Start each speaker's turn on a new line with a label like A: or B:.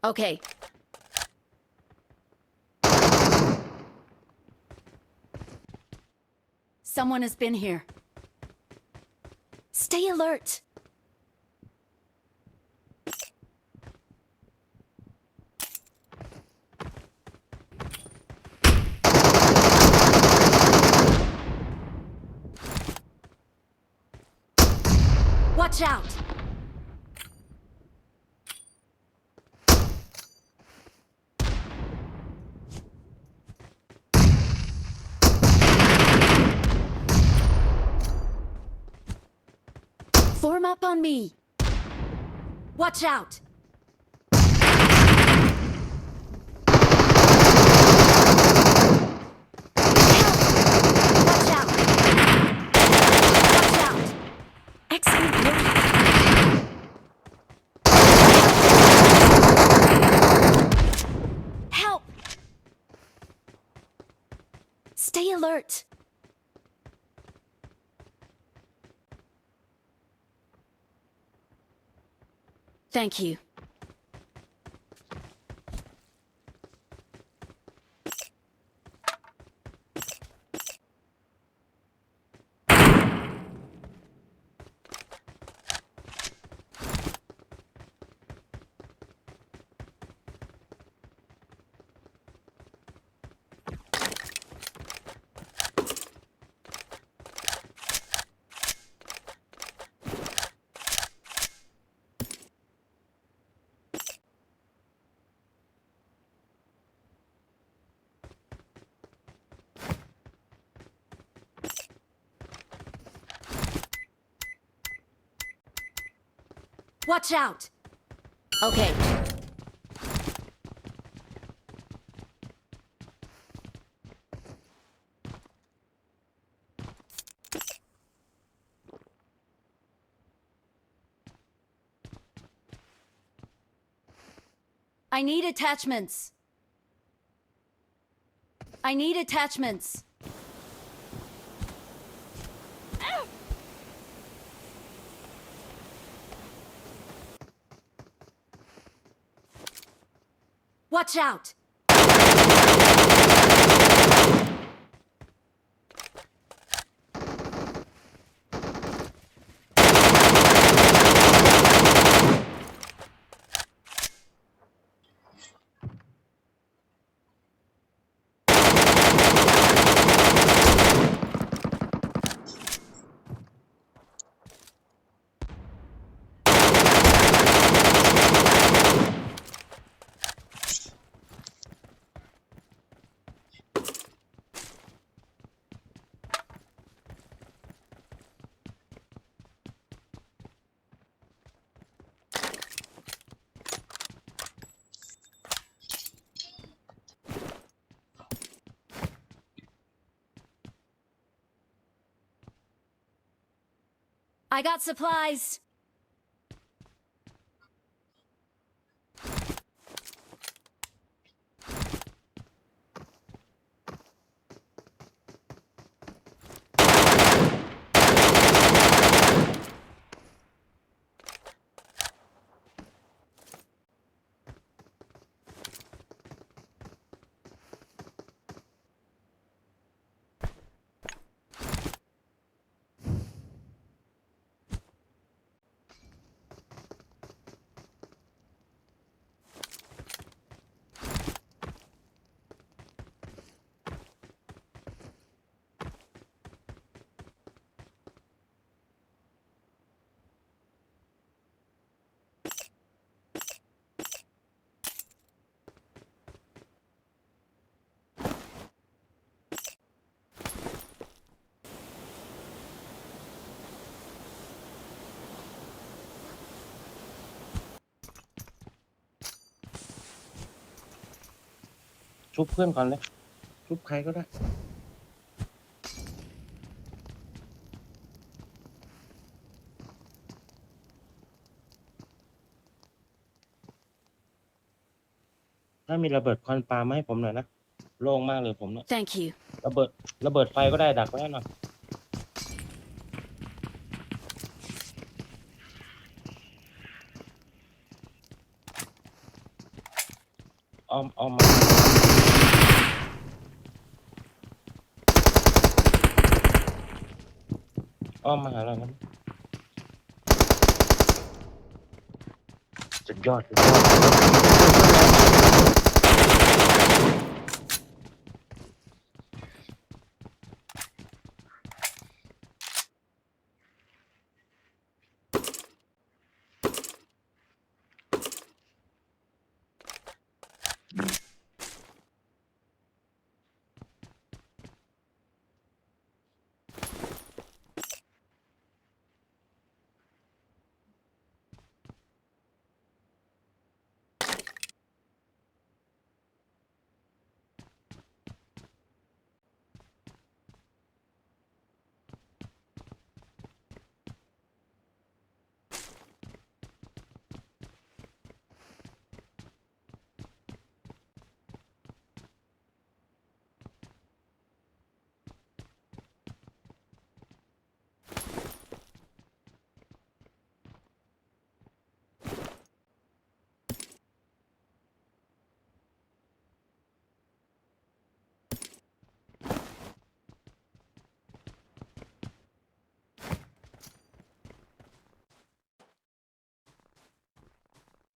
A: Okay. Someone has been here. Stay alert. Watch out! Form up on me. Watch out! Watch out! Watch out! Excellent work. Help! Stay alert. Thank you. Watch out! Okay. I need attachments. I need attachments. Watch out! I got supplies.
B: ชุบเพื่อนก่อนเลยชุบใครก็ได้ถ้ามีระเบิดควันปามาให้ผมหน่อยนะโล่งมากเลยผมเนี่ย
A: Thank you.
B: ระเบิดไฟก็ได้ดักไว้หน่อย อ้อมมาอ้อมมาหาเราครับสุดยอดสุดยอด